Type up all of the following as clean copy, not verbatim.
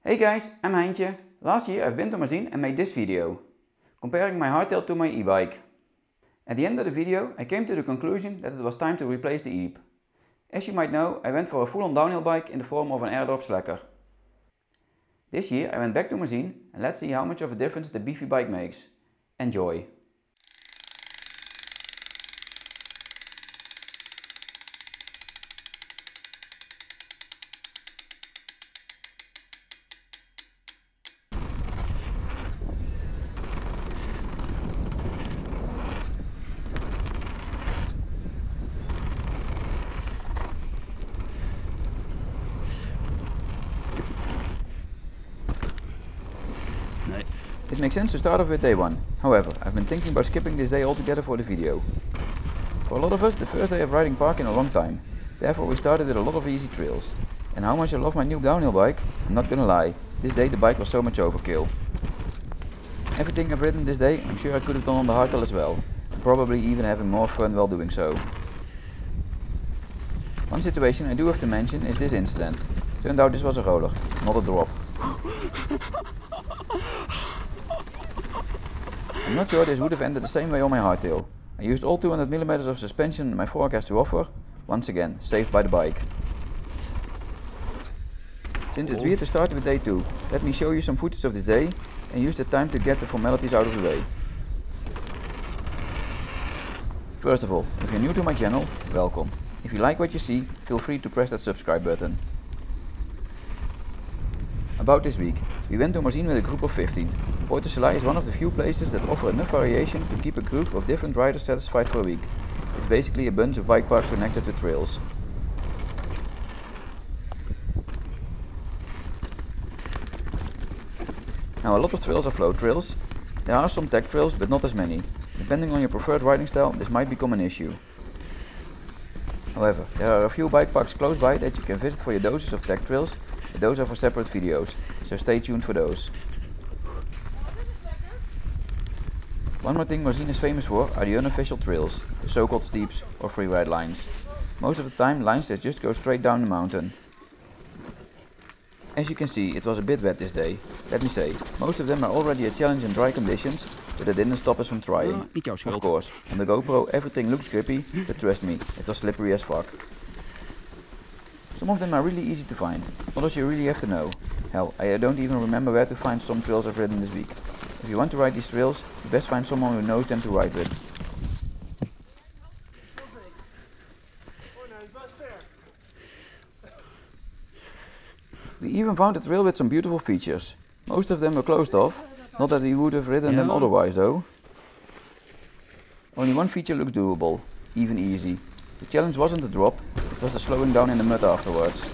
Hey guys, I'm Heintje. Last year I've been to Morzine and made this video, comparing my hardtail to my e-bike. At the end of the video I came to the conclusion that it was time to replace the e-b. As you might know, I went for a full-on downhill bike in the form of an Airdrop Slacker. This year I went back to Morzine and let's see how much of a difference the beefy bike makes. Enjoy! It makes sense to start off with day 1, however, I've been thinking about skipping this day altogether for the video. For a lot of us, the first day of riding park in a long time, therefore we started with a lot of easy trails. And how much I love my new downhill bike, I'm not gonna lie, this day the bike was so much overkill. Everything I've ridden this day, I'm sure I could have done on the hardtail as well, and probably even having more fun while doing so. One situation I do have to mention is this incident. Turned out this was a roller, not a drop. I'm not sure this would have ended the same way on my hardtail. I used all 200mm of suspension my fork has to offer, once again, saved by the bike. Since it's weird to start with day 2, let me show you some footage of this day and use the time to get the formalities out of the way. First of all, if you're new to my channel, welcome. If you like what you see, feel free to press that subscribe button. About this week, we went to Morzine with a group of 15. Portes du Soleil is one of the few places that offer enough variation to keep a group of different riders satisfied for a week. It's basically a bunch of bike parks connected with trails. Now a lot of trails are float trails. There are some tech trails but not as many. Depending on your preferred riding style, this might become an issue. However, there are a few bike parks close by that you can visit for your doses of tech trails, but those are for separate videos, so stay tuned for those. One more thing Morzine is famous for are the unofficial trails, the so-called steeps or freeride lines. Most of the time lines that just go straight down the mountain. As you can see, it was a bit wet this day. Let me say, most of them are already a challenge in dry conditions, but it didn't stop us from trying. Of course, on the GoPro everything looks grippy, but trust me, it was slippery as fuck. Some of them are really easy to find, others you really have to know. Hell, I don't even remember where to find some trails I've ridden this week. If you want to ride these trails, you best find someone who knows them to ride with. We even found a trail with some beautiful features. Most of them were closed off, not that we would have ridden them otherwise though. Only one feature looks doable, even easy. The challenge wasn't the drop, it was the slowing down in the mud afterwards.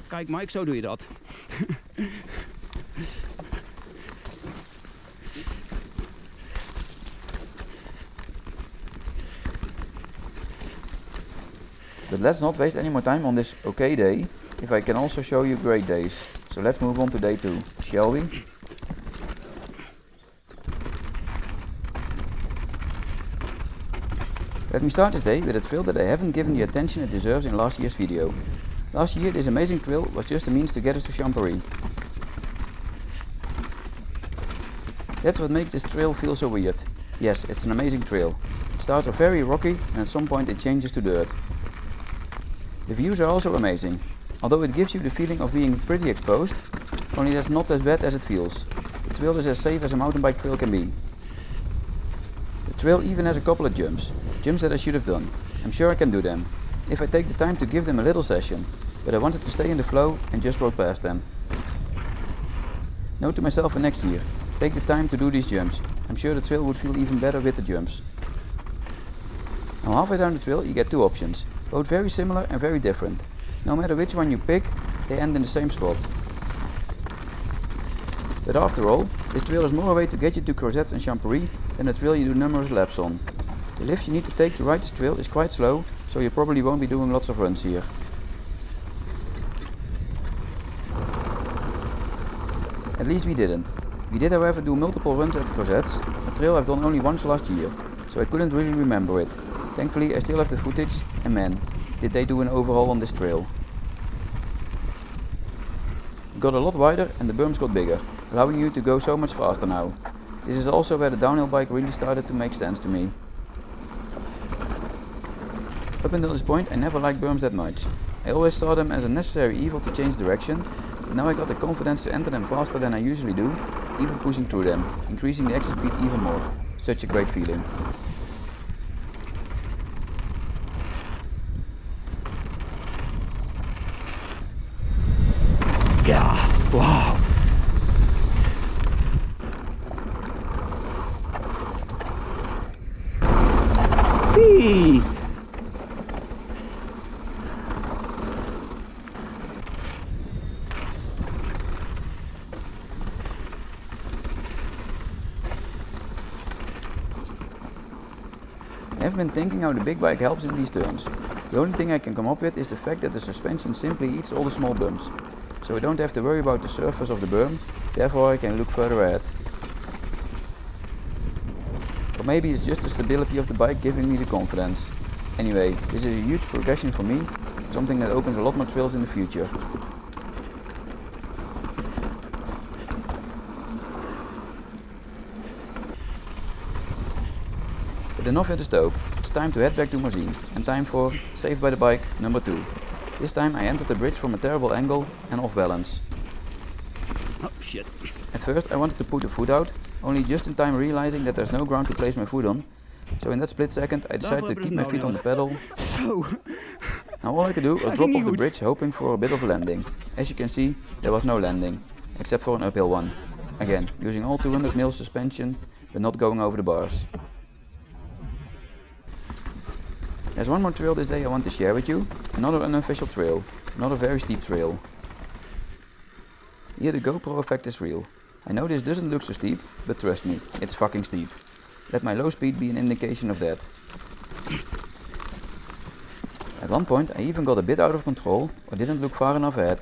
Kijk Mike, zo doe je dat. But let's not waste any more time on this okay day, if I can also show you great days. So let's move on to day 2, shall we? Let me start this day with a trail that I haven't given the attention it deserves in last year's video. Last year this amazing trail was just a means to get us to Champery. That's what makes this trail feel so weird. Yes, it's an amazing trail. It starts off very rocky and at some point it changes to dirt. The views are also amazing, although it gives you the feeling of being pretty exposed, only that's not as bad as it feels. The trail is as safe as a mountain bike trail can be. The trail even has a couple of jumps that I should have done. I'm sure I can do them, if I take the time to give them a little session, but I wanted to stay in the flow and just rode past them. Note to myself for next year, take the time to do these jumps. I'm sure the trail would feel even better with the jumps. Now halfway down the trail you get two options, both very similar and very different. No matter which one you pick, they end in the same spot. But after all, this trail is more a way to get you to Croisettes and Champery than a trail you do numerous laps on. The lift you need to take to ride this trail is quite slow, so you probably won't be doing lots of runs here. At least we didn't. We did however do multiple runs at Cosette's, a trail I've done only once last year, so I couldn't really remember it. Thankfully I still have the footage, and man, did they do an overhaul on this trail. It got a lot wider and the berms got bigger, allowing you to go so much faster now. This is also where the downhill bike really started to make sense to me. Up until this point I never liked berms that much. I always saw them as a necessary evil to change direction, but now I got the confidence to enter them faster than I usually do, even pushing through them, increasing the exit speed even more. Such a great feeling. Yeah, wow. Whee! I have been thinking how the big bike helps in these turns. The only thing I can come up with is the fact that the suspension simply eats all the small bumps. So I don't have to worry about the surface of the berm, therefore I can look further ahead. Or maybe it's just the stability of the bike giving me the confidence. Anyway, this is a huge progression for me, something that opens a lot more trails in the future. But enough at the Stoke, it's time to head back to Morzine, and time for Saved by the Bike number 2. This time I entered the bridge from a terrible angle and off balance. Oh shit. At first I wanted to put the foot out, only just in time realizing that there's no ground to place my foot on. So in that split second I decided to keep my feet on the pedal. Zo. Now all I could do was drop off the bridge hoping for a bit of a landing. As you can see, there was no landing, except for an uphill one. Again, using all 200mm suspension, but not going over the bars. There's one more trail this day I want to share with you, another unofficial trail, not a very steep trail. Here the GoPro effect is real. I know this doesn't look so steep, but trust me, it's fucking steep. Let my low speed be an indication of that. At one point I even got a bit out of control or didn't look far enough ahead.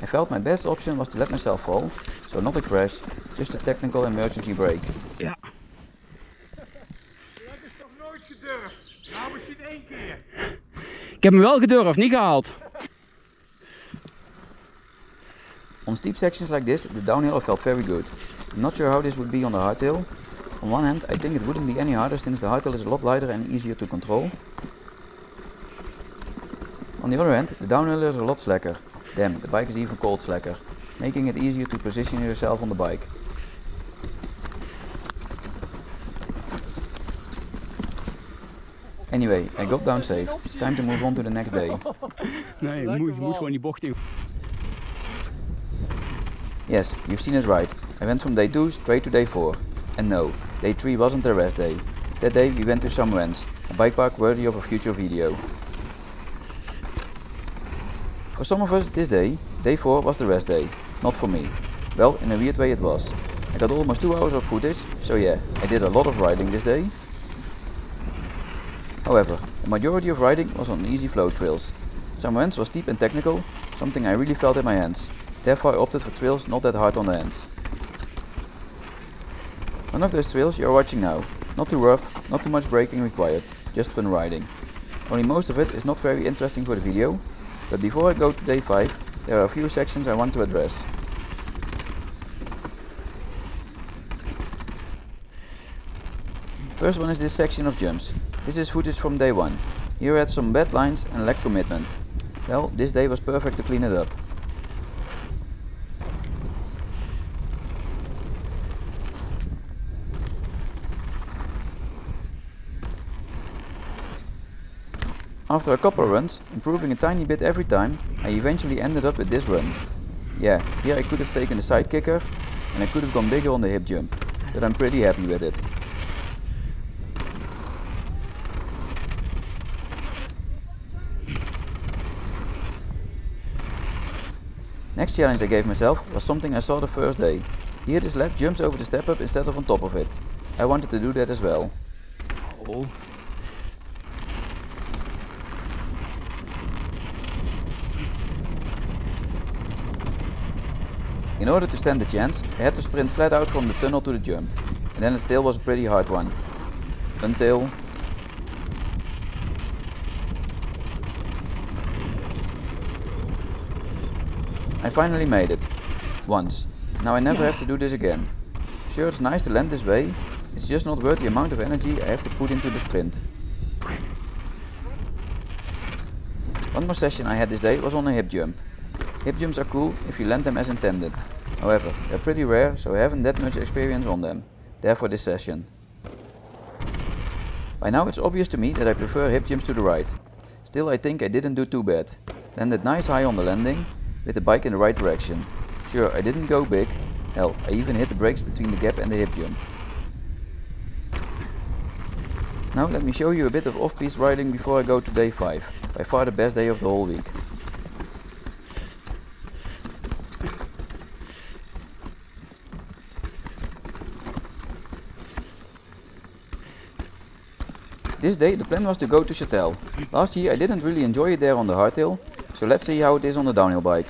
I felt my best option was to let myself fall, so not a crash, just a technical emergency brake. Ja. Dat is toch nooit gedurfd? Nou, misschien 1 keer. Ik heb hem wel gedurfd, niet gehaald. On steep sections like this, the downhill felt very good. I'm not sure how this would be on the hardtail. On one hand, I think it wouldn't be any harder since the hardtail is a lot lighter and easier to control. On the other hand, the downhill is a lot slacker. Damn, the bike is even called slacker, making it easier to position yourself on the bike. Anyway, I got down safe. Time to move on to the next day. Nee, je moet gewoon die bocht in. Yes, you've seen it right. I went from day 2 straight to day 4. And no, day 3 wasn't the rest day. That day we went to Samrens, a bike park worthy of a future video. For some of us this day, day 4 was the rest day. Not for me. Well, in a weird way it was. I got almost 2 hours of footage, so yeah, I did a lot of riding this day. However, the majority of riding was on easy flow trails. Samrens was steep and technical, something I really felt in my hands. Therefore I opted for trails not that hard on the hands. One of those trails you are watching now. Not too rough, not too much braking required, just fun riding. Only most of it is not very interesting for the video, but before I go to day 5, there are a few sections I want to address. First one is this section of jumps. This is footage from day 1. Here I had some bad lines and lack commitment. Well, this day was perfect to clean it up. After a couple of runs, improving a tiny bit every time, I eventually ended up with this run. Yeah, here I could have taken the side kicker and I could have gone bigger on the hip jump, but I'm pretty happy with it. Next challenge I gave myself was something I saw the first day. Here this lad jumps over the step up instead of on top of it. I wanted to do that as well. Oh. In order to stand the chance, I had to sprint flat out from the tunnel to the jump, and then it still was a pretty hard one. Until... I finally made it. Once. Now I never have to do this again. Sure, it's nice to land this way, it's just not worth the amount of energy I have to put into the sprint. One more session I had this day was on a hip jump. Hip jumps are cool if you land them as intended. However, they're pretty rare, so I haven't that much experience on them. Therefore this session. By now it's obvious to me that I prefer hip jumps to the right. Still, I think I didn't do too bad. Landed nice high on the landing, with the bike in the right direction. Sure, I didn't go big. Hell, I even hit the brakes between the gap and the hip jump. Now let me show you a bit of off-piste riding before I go to day 5. By far the best day of the whole week. This day the plan was to go to Châtel. Last year I didn't really enjoy it there on the hardtail, so let's see how it is on the downhill bike.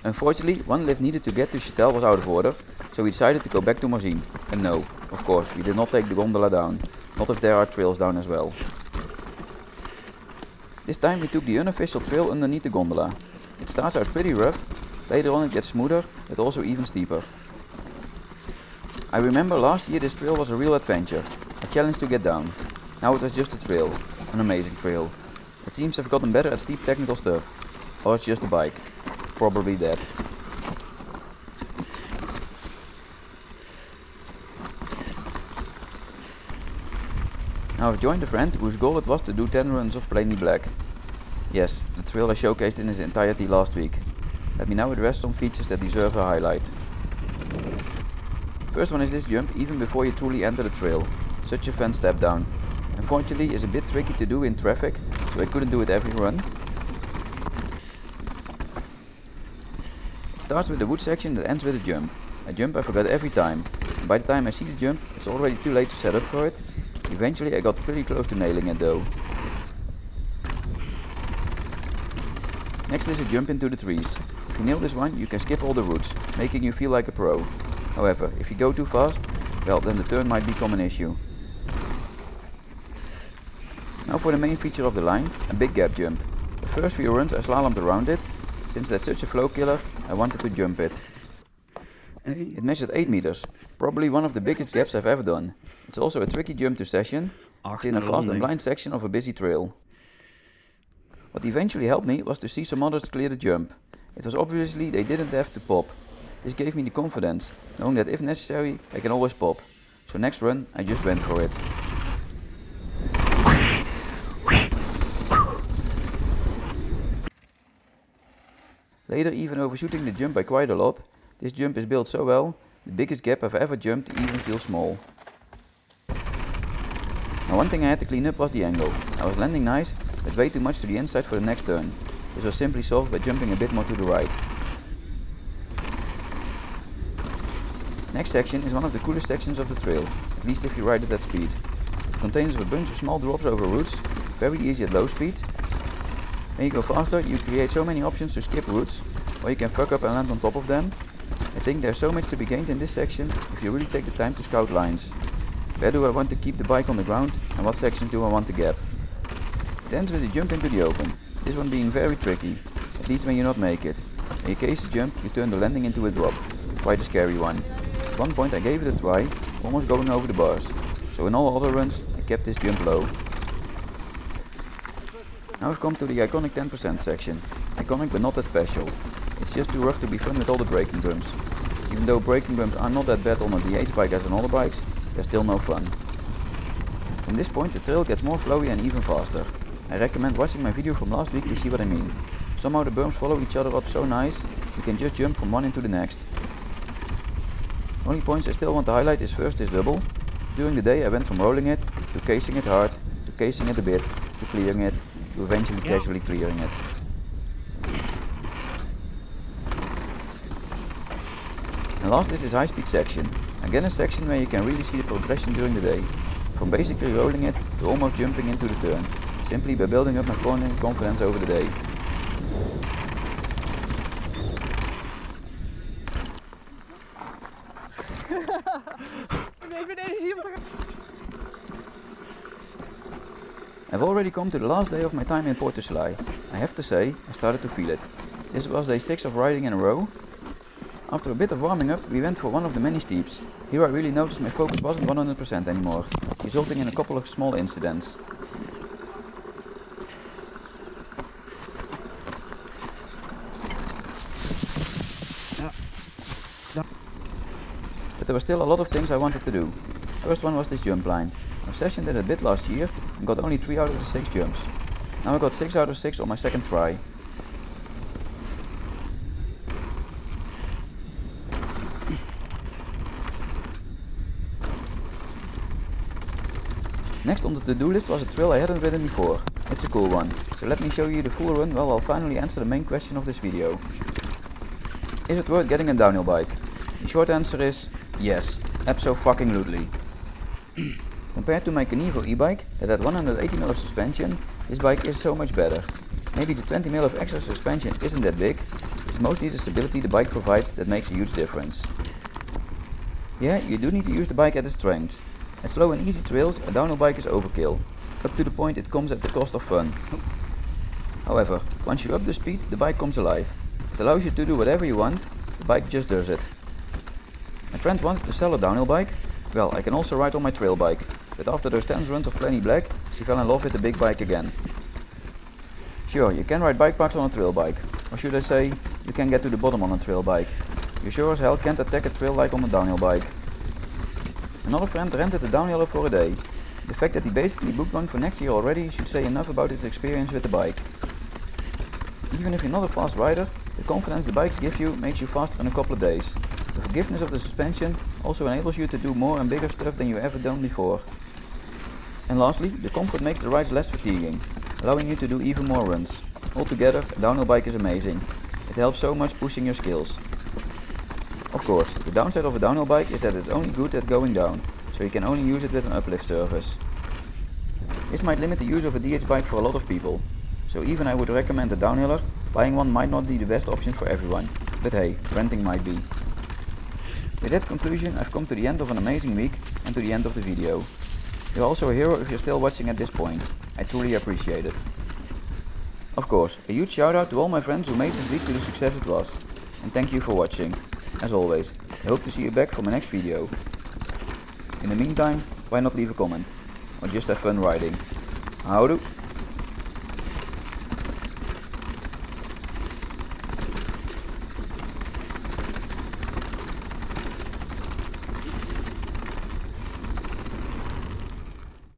Unfortunately, one lift needed to get to Châtel was out of order, so we decided to go back to Morzine. And no, of course, we did not take the gondola down, not if there are trails down as well. This time we took the unofficial trail underneath the gondola. It starts out pretty rough, later on it gets smoother, but also even steeper. I remember last year this trail was a real adventure, a challenge to get down. Now it was just a trail, an amazing trail. It seems I've gotten better at steep technical stuff, or it's just a bike. Probably that. Now I've joined a friend whose goal it was to do 10 runs of Plainly Black. Yes, the trail I showcased in its entirety last week. Let me now address some features that deserve a highlight. First one is this jump even before you truly enter the trail. Such a fun step down. Unfortunately it's a bit tricky to do in traffic, so I couldn't do it every run. It starts with the wood section that ends with a jump. A jump I forgot every time, and by the time I see the jump it's already too late to set up for it. Eventually I got pretty close to nailing it though. Next is a jump into the trees. If you nail this one you can skip all the roots, making you feel like a pro. However, if you go too fast, well then the turn might become an issue. Now for the main feature of the line, a big gap jump. The first few runs I slalomed around it. Since that's such a flow killer, I wanted to jump it. It measured 8 meters, probably one of the biggest gaps I've ever done. It's also a tricky jump to session, it's in a fast and blind section of a busy trail. What eventually helped me was to see some others clear the jump. It was obviously they didn't have to pop. This gave me the confidence, knowing that if necessary I can always pop. So next run I just went for it. Later, even overshooting the jump by quite a lot, this jump is built so well, the biggest gap I've ever jumped even feels small. Now one thing I had to clean up was the angle. I was landing nice, but way too much to the inside for the next turn. This was simply solved by jumping a bit more to the right. Next section is one of the coolest sections of the trail, at least if you ride it at speed. It contains a bunch of small drops over roots, very easy at low speed. When you go faster, you create so many options to skip routes, or you can fuck up and land on top of them. I think there's so much to be gained in this section if you really take the time to scout lines. Where do I want to keep the bike on the ground and what sections do I want to gap? It ends with a jump into the open, this one being very tricky, at least when you not make it. When you case the jump, you turn the landing into a drop, quite a scary one. At one point I gave it a try, almost going over the bars, so in all other runs I kept this jump low. Now we've come to the iconic 10% section. Iconic but not that special. It's just too rough to be fun with all the braking bumps. Even though braking bumps are not that bad on a DH bike as on other bikes, they're still no fun. From this point the trail gets more flowy and even faster. I recommend watching my video from last week to see what I mean. Somehow the bumps follow each other up so nice, you can just jump from one into the next. Only points I still want to highlight is first this double. During the day I went from rolling it, to casing it hard, to casing it a bit, to clearing it, to eventually casually clearing it. And last is this high speed section. Again a section where you can really see the progression during the day. From basically rolling it to almost jumping into the turn, simply by building up my cornering confidence over the day. Ik ben energie om te gaan. I've already come to the last day of my time in Portes du Soleil. I have to say, I started to feel it. This was day 6 of riding in a row. After a bit of warming up, we went for one of the many steeps. Here I really noticed my focus wasn't 100% anymore, resulting in a couple of small incidents. But there were still a lot of things I wanted to do. First one was this jump line. I've sessioned it a bit last year and got only 3 out of the 6 jumps. Now I got 6 out of 6 on my second try. Next on the to-do list was a trail I hadn't ridden before. It's a cool one, so let me show you the full run while I'll finally answer the main question of this video. Is it worth getting a downhill bike? The short answer is yes, abso-fucking-lutely. Compared to my Kenevo e-bike that had 180mm of suspension, this bike is so much better. Maybe the 20mm of extra suspension isn't that big, it's mostly the stability the bike provides that makes a huge difference. Yeah, you do need to use the bike at its strength. At slow and easy trails, a downhill bike is overkill, up to the point it comes at the cost of fun. However, once you up the speed, the bike comes alive. It allows you to do whatever you want, the bike just does it. My friend wanted to sell a downhill bike. Well, I can also ride on my trail bike, but after those 10 runs of Plenty Black, she fell in love with the big bike again. Sure, you can ride bike parks on a trail bike, or should I say, you can get to the bottom on a trail bike. You sure as hell can't attack a trail like on a downhill bike. Another friend rented a downhiller for a day. The fact that he basically booked one for next year already should say enough about his experience with the bike. Even if you're not a fast rider, the confidence the bikes give you makes you faster in a couple of days. The forgiveness of the suspension also enables you to do more and bigger stuff than you ever done before. And lastly, the comfort makes the rides less fatiguing, allowing you to do even more runs. Altogether, a downhill bike is amazing. It helps so much pushing your skills. Of course, the downside of a downhill bike is that it's only good at going down, so you can only use it with an uplift service. This might limit the use of a DH bike for a lot of people, so even I would recommend a downhiller, buying one might not be the best option for everyone, but hey, renting might be. With that conclusion, I've come to the end of an amazing week and to the end of the video. You're also a hero if you're still watching at this point. I truly appreciate it. Of course, a huge shout out to all my friends who made this week to the success it was. And thank you for watching. As always, I hope to see you back for my next video. In the meantime, why not leave a comment? Or just have fun riding. Houdoe!